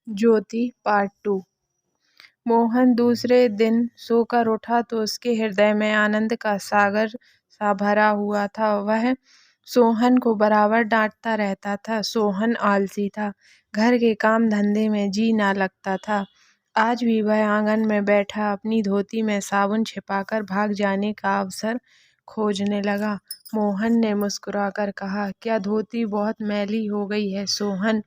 ज्योति part 2। Mohan दूसरे दिन सोकर उठा तो उसके हृदय में आनंद का सागर सा भरा हुआ था। वह सोहन को बराबर डांटता रहता था। सोहन आलसी था, घर के काम धंधे में जी ना लगता था। आज भी वह आंगन में बैठा अपनी धोती में साबुन छिपाकर भाग जाने का अवसर खोजने लगा। मोहन ने मुस्कुराकर कहा, क्या धोती बहुत मैली हो गई है सोहन,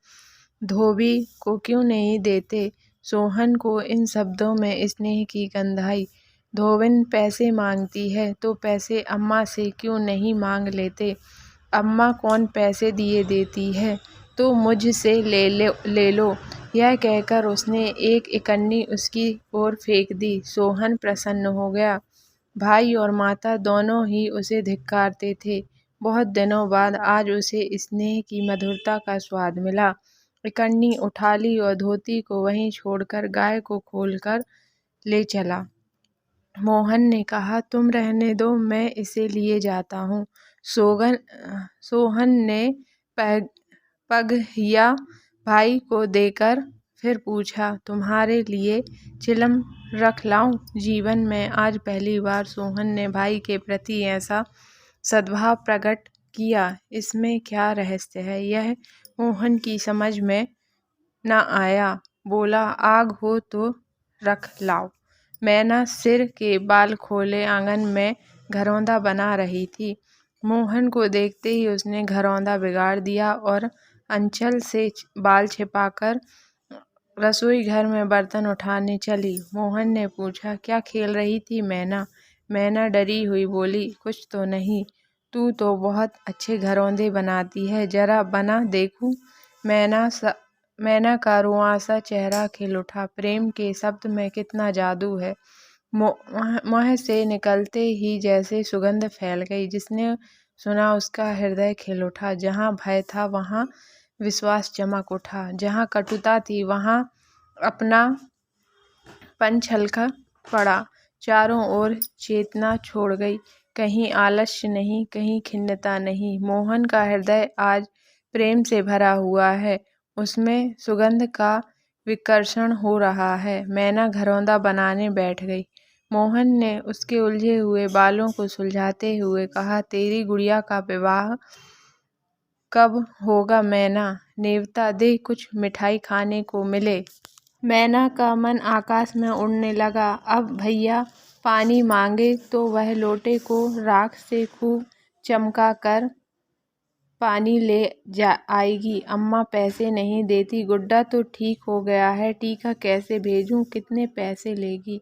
धोबी को क्यों नहीं देते? सोहन को इन शब्दों में स्नेह की गंध आई। धोबिन पैसे मांगती है तो पैसे अम्मा से क्यों नहीं मांग लेते? अम्मा कौन पैसे दिए देती है, तो मुझसे ले लो। यह कहकर उसने एक इकन्नी उसकी ओर फेंक दी। सोहन प्रसन्न हो गया। भाई और माता दोनों ही उसे धिक्कारते थे। बहुत दिनों बाद आज उसे स्नेह की मधुरता का स्वाद मिला। इकन्नी उठा ली और धोती को वहीं छोड़कर गाय को खोलकर ले चला। मोहन ने कहा, तुम रहने दो, मैं इसे लिए जाता हूँ। सोहन ने पगहिया भाई को देकर फिर पूछा, तुम्हारे लिए चिलम रख लाऊं? जीवन में आज पहली बार सोहन ने भाई के प्रति ऐसा सद्भाव प्रकट किया। इसमें क्या रहस्य है, यह मोहन की समझ में न आया। बोला, आग हो तो रख लाओ। मैना सिर के बाल खोले आंगन में घरौंदा बना रही थी। मोहन को देखते ही उसने घरौंदा बिगाड़ दिया और अंचल से बाल छिपाकर रसोई घर में बर्तन उठाने चली। मोहन ने पूछा, क्या खेल रही थी मैना? मैना डरी हुई बोली, कुछ तो नहीं, तू तो बहुत अच्छे घरौंदे बनाती है, जरा बना देखूं। मैना का रुआंसा चेहरा खिल उठा। प्रेम के शब्द में कितना जादू है। मुँह से निकलते ही जैसे सुगंध फैल गई। जिसने सुना उसका हृदय खिल उठा। जहाँ भय था वहाँ विश्वास चमक उठा। जहाँ कटुता थी वहाँ अपना पन छलका पड़ा। चारों ओर चेतना छोड़ गई। कहीं आलस्य नहीं, कहीं खिन्नता नहीं। मोहन का हृदय आज प्रेम से भरा हुआ है। उसमें सुगंध का विकर्षण हो रहा है। मैना घरौंदा बनाने बैठ गई। मोहन ने उसके उलझे हुए बालों को सुलझाते हुए कहा, तेरी गुड़िया का विवाह कब होगा मैना? नेवता दे, कुछ मिठाई खाने को मिले। मैना का मन आकाश में उड़ने लगा। अब भैया पानी मांगे तो वह लोटे को राख से खूब चमका कर पानी ले आएगी। अम्मा पैसे नहीं देती। गुड्डा तो ठीक हो गया है, टीका कैसे भेजूं? कितने पैसे लेगी?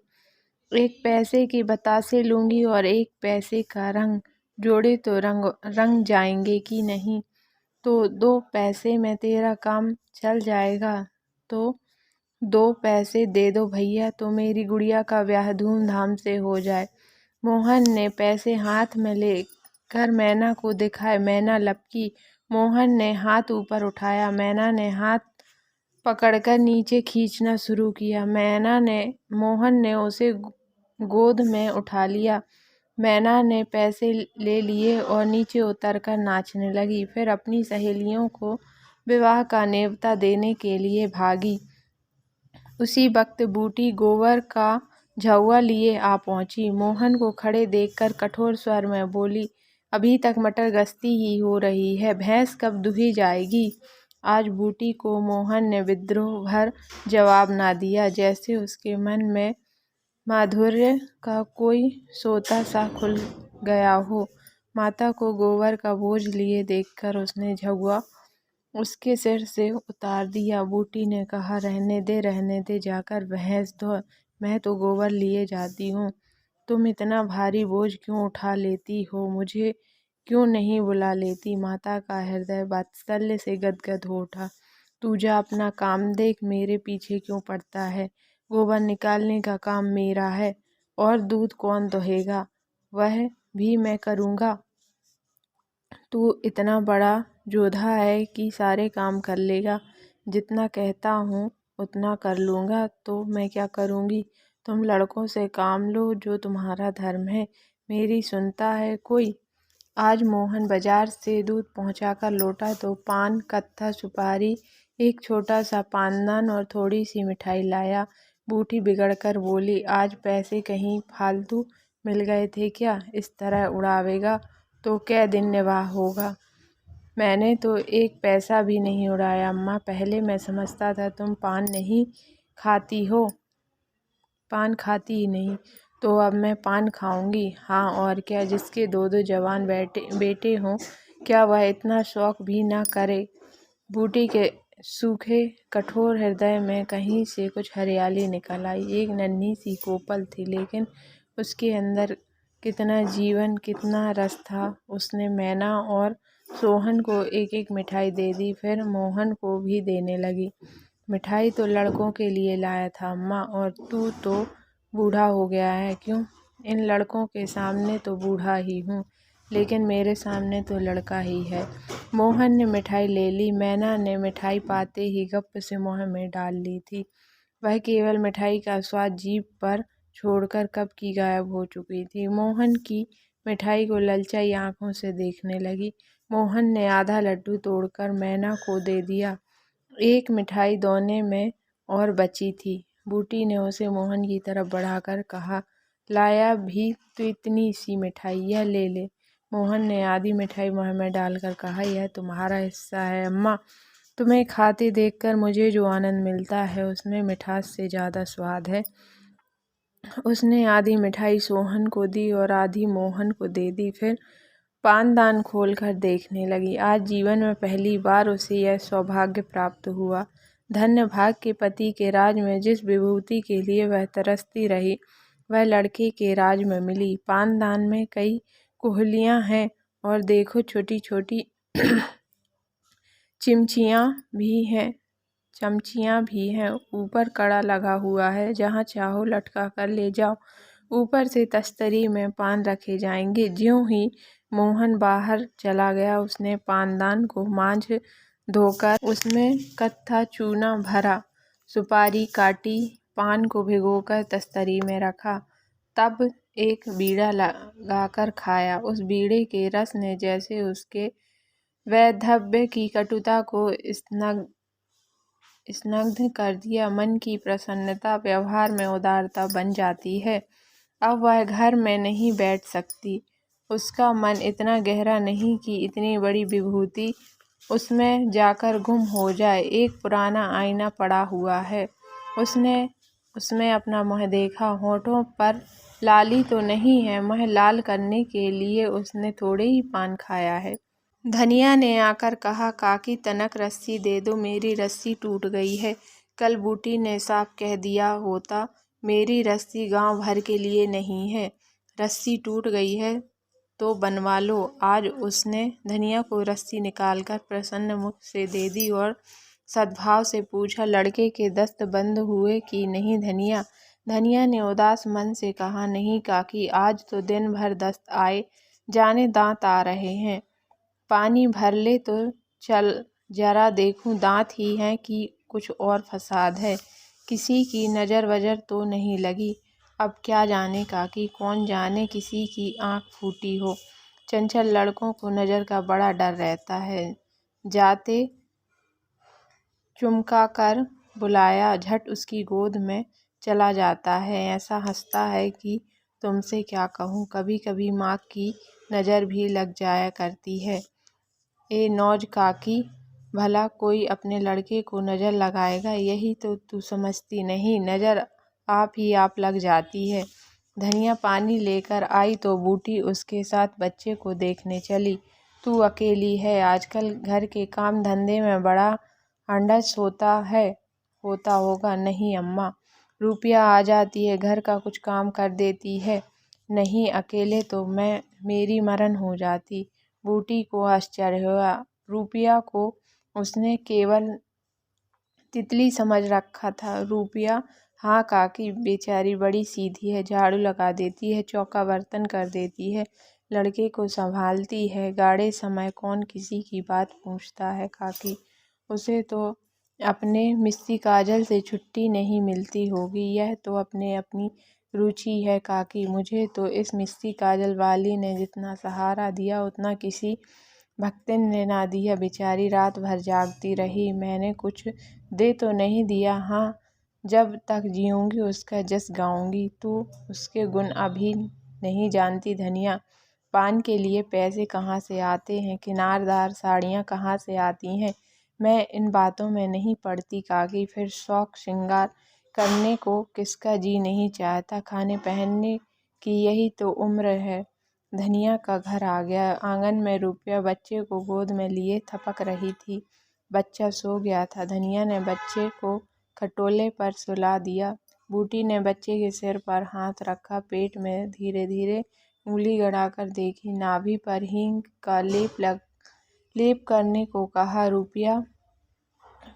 1 पैसे के बतासे लूंगी और 1 पैसे का रंग जोड़े तो रंग जाएंगे कि नहीं? तो 2 पैसे में तेरा काम चल जाएगा। तो 2 पैसे दे दो भैया, तो मेरी गुड़िया का ब्याह धूमधाम से हो जाए। मोहन ने पैसे हाथ में लेकर मैना को दिखाए। मैना लपकी। मोहन ने हाथ ऊपर उठाया। मैना ने हाथ पकड़कर नीचे खींचना शुरू किया। मोहन ने उसे गोद में उठा लिया। मैना ने पैसे ले लिए और नीचे उतरकर नाचने लगी। फिर अपनी सहेलियों को विवाह का नेवता देने के लिए भागी। उसी वक्त बूटी गोबर का झउआ लिए आ पहुंची। मोहन को खड़े देखकर कठोर स्वर में बोली, अभी तक मटर गश्ती ही हो रही है, भैंस कब दुही जाएगी? आज बूटी को मोहन ने विद्रोह भर जवाब ना दिया। जैसे उसके मन में माधुर्य का कोई सोता सा खुल गया हो। माता को गोबर का बोझ लिए देखकर उसने झउआ उसके सिर से उतार दिया। बूटी ने कहा, रहने दे, जाकर भैंस धो, मैं तो गोबर लिए जाती हूँ। तुम इतना भारी बोझ क्यों उठा लेती हो? मुझे क्यों नहीं बुला लेती? माता का हृदय वात्सल्य से गदगद हो उठा। तू जा अपना काम देख, मेरे पीछे क्यों पड़ता है? गोबर निकालने का काम मेरा है और दूध कौन दुहेगा? वह भी मैं करूँगा। तू इतना बड़ा जोधा है कि सारे काम कर लेगा। जितना कहता हूँ उतना कर लूँगा तो मैं क्या करूँगी? तुम लड़कों से काम लो, जो तुम्हारा धर्म है। मेरी सुनता है कोई? आज मोहन बाजार से दूध पहुँचाकर लौटा तो पान, कत्था, सुपारी एक छोटा सा पानदान और थोड़ी सी मिठाई लाया। बूटी बिगड़कर बोली, आज पैसे कहीं फालतू मिल गए थे क्या? इस तरह उड़ावेगा तो कै दिन निर्वाह होगा? मैंने तो एक पैसा भी नहीं उड़ाया अम्मा। पहले मैं समझता था तुम पान खाती ही नहीं, तो अब मैं पान खाऊंगी। हाँ और क्या, जिसके दो दो जवान बेटे हों, क्या वह इतना शौक भी ना करे? बूटी के सूखे कठोर हृदय में कहीं से कुछ हरियाली निकल आई। एक नन्ही सी कोपल थी, लेकिन उसके अंदर कितना जीवन, कितना रस था। उसने मैना और सोहन को एक एक मिठाई दे दी, फिर मोहन को भी देने लगी। मिठाई तो लड़कों के लिए लाया था अम्मा, और तू तो बूढ़ा हो गया है। क्यों? इन लड़कों के सामने तो बूढ़ा ही हूँ, लेकिन मेरे सामने तो लड़का ही है। मोहन ने मिठाई ले ली। मैना ने मिठाई पाते ही गप्प से मुँह में डाल ली थी। वह केवल मिठाई का स्वाद जीभ पर छोड़कर कब की गायब हो चुकी थी। मोहन की मिठाई को ललचाई आंखों से देखने लगी। मोहन ने आधा लड्डू तोड़कर मैना को दे दिया। एक मिठाई दोने में और बची थी। बूटी ने उसे मोहन की तरफ बढ़ाकर कहा, लाया भी तो इतनी सी मिठाई, यह ले ले। मोहन ने आधी मिठाई मुँह में डालकर कहा, यह तुम्हारा हिस्सा है अम्मा। तुम्हें खाते देखकर मुझे जो आनंद मिलता है, उसमें मिठास से ज़्यादा स्वाद है। उसने आधी मिठाई सोहन को दी और आधी मोहन को दे दी। फिर पानदान खोलकर देखने लगी। आज जीवन में पहली बार उसे यह सौभाग्य प्राप्त हुआ। धन्य भाग के पति के राज में जिस विभूति के लिए वह तरसती रही, वह लड़के के राज में मिली। पानदान में कई कुहलियाँ हैं, और देखो छोटी छोटी चमचियाँ भी हैं। ऊपर कड़ा लगा हुआ है, जहाँ चाहो लटका कर ले जाओ। ऊपर से तस्तरी में पान रखे जाएंगे। ज्यों ही मोहन बाहर चला गया, उसने पानदान को मांझ धोकर उसमें कत्था चूना भरा, सुपारी काटी, पान को भिगोकर तस्तरी में रखा, तब एक बीड़ा लगाकर खाया। उस बीड़े के रस ने जैसे उसके वैधव्य की कटुता को स्निग्ध कर दिया। मन की प्रसन्नता व्यवहार में उदारता बन जाती है। अब वह घर में नहीं बैठ सकती। उसका मन इतना गहरा नहीं कि इतनी बड़ी विभूति उसमें जाकर गुम हो जाए। एक पुराना आईना पड़ा हुआ है। उसने उसमें अपना मुँह देखा। होठों पर लाली तो नहीं है, मुँह लाल करने के लिए उसने थोड़े ही पान खाया है। धनिया ने आकर कहा, काकी तनक रस्सी दे दो, मेरी रस्सी टूट गई है। कल बूटी ने साफ कह दिया होता, मेरी रस्सी गांव भर के लिए नहीं है। रस्सी टूट गई है तो बनवा लो। आज उसने धनिया को रस्सी निकालकर प्रसन्न मुख से दे दी और सद्भाव से पूछा, लड़के के दस्त बंद हुए कि नहीं धनिया? धनिया ने उदास मन से कहा, नहीं काकी, आज तो दिन भर दस्त आए जाने दांत आ रहे हैं। पानी भर ले तो चल, जरा देखूं दांत ही हैं कि कुछ और फसाद है। किसी की नज़र वजर तो नहीं लगी? अब क्या जाने काकी, कौन जाने किसी की आँख फूटी हो। चंचल लड़कों को नज़र का बड़ा डर रहता है। जाते चुमका कर बुलाया, झट उसकी गोद में चला जाता है। ऐसा हंसता है कि तुमसे क्या कहूँ। कभी कभी माँ की नज़र भी लग जाया करती है। ए नौज काकी, भला कोई अपने लड़के को नज़र लगाएगा? यही तो तू समझती नहीं, नज़र आप ही आप लग जाती है। धनिया पानी लेकर आई तो बूटी उसके साथ बच्चे को देखने चली। तू अकेली है, आजकल घर के काम धंधे में बड़ा हंडस होता होगा। नहीं अम्मा, रुपया आ जाती है, घर का कुछ काम कर देती है। नहीं, अकेले तो मेरी मरण हो जाती। बूटी को आश्चर्य हुआ। रुपया को उसने केवल तितली समझ रखा था। रुपया? हाँ काकी, बेचारी बड़ी सीधी है, झाड़ू लगा देती है, चौका बर्तन कर देती है, लड़के को संभालती है। गाड़े समय कौन किसी की बात पूछता है काकी? उसे तो अपने मिस्सी काजल से छुट्टी नहीं मिलती होगी। यह तो अपनी रुचि है काकी। मुझे तो इस मिस्सी काजल वाली ने जितना सहारा दिया, उतना किसी भक्तिन ने ना दिया, बेचारी रात भर जागती रही। मैंने कुछ दे तो नहीं दिया, हाँ जब तक जीऊँगी उसका जस गाऊँगी। तू उसके गुण अभी नहीं जानती धनिया, पान के लिए पैसे कहाँ से आते हैं, किनारदार साड़ियाँ कहाँ से आती हैं। मैं इन बातों में नहीं पड़ती काकी, फिर शौक श्रृंगार करने को किसका जी नहीं चाहता। खाने पहनने की यही तो उम्र है। धनिया का घर आ गया। आंगन में रूपया बच्चे को गोद में लिए थपक रही थी। बच्चा सो गया था। धनिया ने बच्चे को खटोले पर सुला दिया। बूटी ने बच्चे के सिर पर हाथ रखा, पेट में धीरे धीरे उंगली गड़ाकर देखी। नाभि पर हींग का लेप करने को कहा। रूपया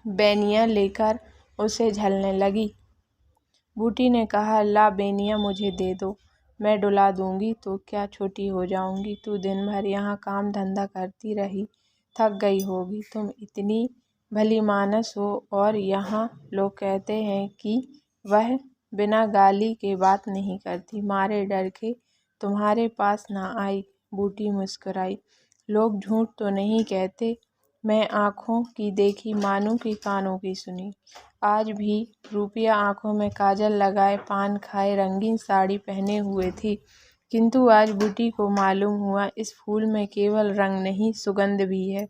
बेनिया लेकर उसे झलने लगी। बूटी ने कहा, ला बेनिया मुझे दे दो, मैं डुला दूंगी तो क्या छोटी हो जाऊंगी। तू दिन भर यहाँ काम धंधा करती रही, थक गई होगी। तुम इतनी भली मानस हो और यहाँ लोग कहते हैं कि वह बिना गाली के बात नहीं करती। मारे डर के तुम्हारे पास ना आई। बूटी मुस्कुराई। लोग झूठ तो नहीं कहते। मैं आँखों की देखी मानूं कि कानों की सुनी। आज भी रूपया आँखों में काजल लगाए, पान खाए, रंगीन साड़ी पहने हुए थी, किंतु आज बूटी को मालूम हुआ इस फूल में केवल रंग नहीं, सुगंध भी है।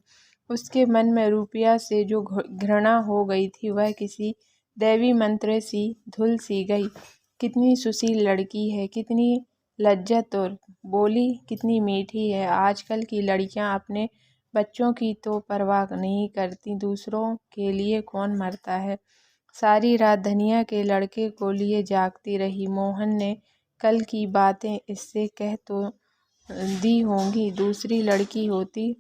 उसके मन में रूपया से जो घृणा हो गई थी, वह किसी दैवी मंत्र सी धुल सी गई। कितनी सुशील लड़की है, कितनी लज्जत, और बोली कितनी मीठी है। आजकल की लड़कियां अपने बच्चों की तो परवाह नहीं करती, दूसरों के लिए कौन मरता है। सारी रात धनिया के लड़के को लिए जागती रही। मोहन ने कल की बातें इससे कह तो दी होंगी। दूसरी लड़की होती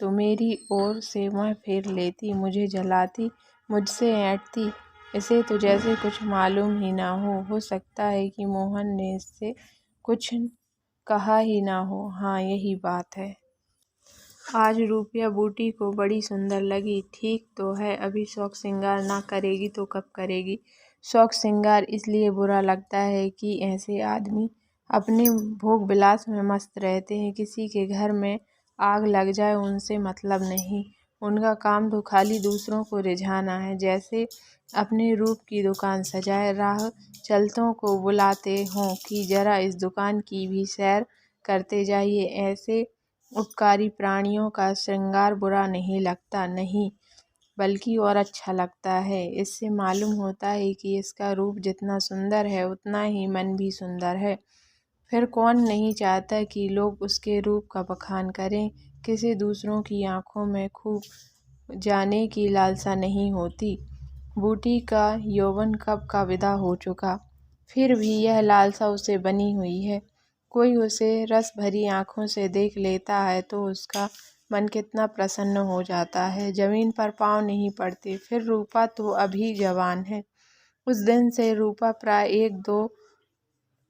तो मेरी ओर से मुँह फेर लेती, मुझे जलाती, मुझसे ऐंठती। इसे तो जैसे कुछ मालूम ही ना हो सकता है कि मोहन ने इससे कुछ कहा ही ना हो। हाँ, यही बात है। आज रूपया बूटी को बड़ी सुंदर लगी। ठीक तो है, अभी शौक श्रृंगार ना करेगी तो कब करेगी। शौक श्रृंगार इसलिए बुरा लगता है कि ऐसे आदमी अपने भोग विलास में मस्त रहते हैं। किसी के घर में आग लग जाए उनसे मतलब नहीं, उनका काम तो खाली दूसरों को रिझाना है। जैसे अपने रूप की दुकान सजाए, राह चलतों को बुलाते हों कि जरा इस दुकान की भी सैर करते जाइए। ऐसे उपकारी प्राणियों का श्रृंगार बुरा नहीं लगता, नहीं बल्कि और अच्छा लगता है। इससे मालूम होता है कि इसका रूप जितना सुंदर है उतना ही मन भी सुंदर है। फिर कौन नहीं चाहता कि लोग उसके रूप का बखान करें। किसी दूसरों की आंखों में खूब जाने की लालसा नहीं होती। बूटी का यौवन कब का विदा हो चुका, फिर भी यह लालसा उसे बनी हुई है। कोई उसे रस भरी आंखों से देख लेता है तो उसका मन कितना प्रसन्न हो जाता है, जमीन पर पाँव नहीं पड़ते। फिर रूपा तो अभी जवान है। उस दिन से रूपा प्राय 1-2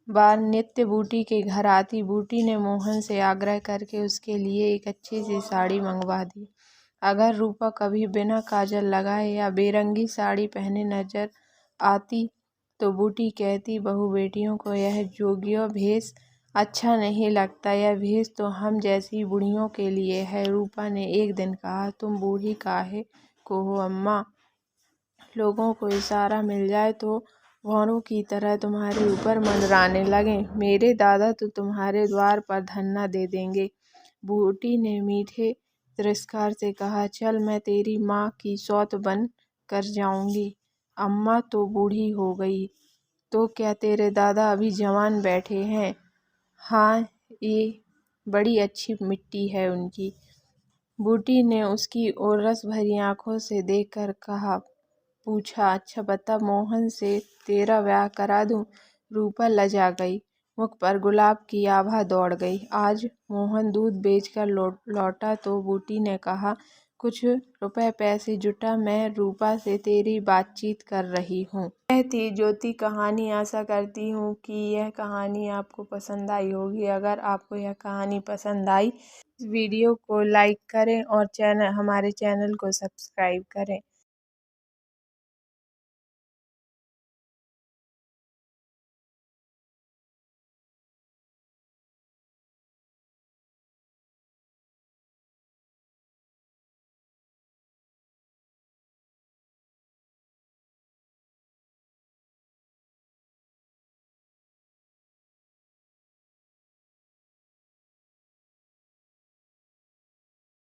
बार नित्य बूटी के घर आती। बूटी ने मोहन से आग्रह करके उसके लिए एक अच्छी सी साड़ी मंगवा दी। अगर रूपा कभी बिना काजल लगाए या बेरंगी साड़ी पहने नजर आती तो बूटी कहती, बहू बेटियों को यह जोगियों भेष अच्छा नहीं लगता, यह भेष तो हम जैसी बुढ़ियों के लिए है। रूपा ने एक दिन कहा, तुम बूढ़ी काहे को हो अम्मा, लोगों को इशारा मिल जाए तो भौरों की तरह तुम्हारे ऊपर मंडराने लगें। मेरे दादा तो तुम्हारे द्वार पर धरना दे देंगे। बूटी ने मीठे तिरस्कार से कहा, चल मैं तेरी माँ की सौत बन कर जाऊंगी। अम्मा तो बूढ़ी हो गई तो क्या तेरे दादा अभी जवान बैठे हैं। हाँ, ये बड़ी अच्छी मिट्टी है उनकी। बूटी ने उसकी ओर रस भरी आंखों से देखकर पूछा, अच्छा बता, मोहन से तेरा ब्याह करा दूं। रूपा लजा गई, मुख पर गुलाब की आभा दौड़ गई। आज मोहन दूध बेचकर लौटा तो बूटी ने कहा, कुछ रुपए पैसे जुटा, मैं रूपा से तेरी बातचीत कर रही हूँ। यह थी ज्योति कहानी। आशा करती हूँ कि यह कहानी आपको पसंद आई होगी। अगर आपको यह कहानी पसंद आई, इस वीडियो को लाइक करें और हमारे चैनल को सब्सक्राइब करें।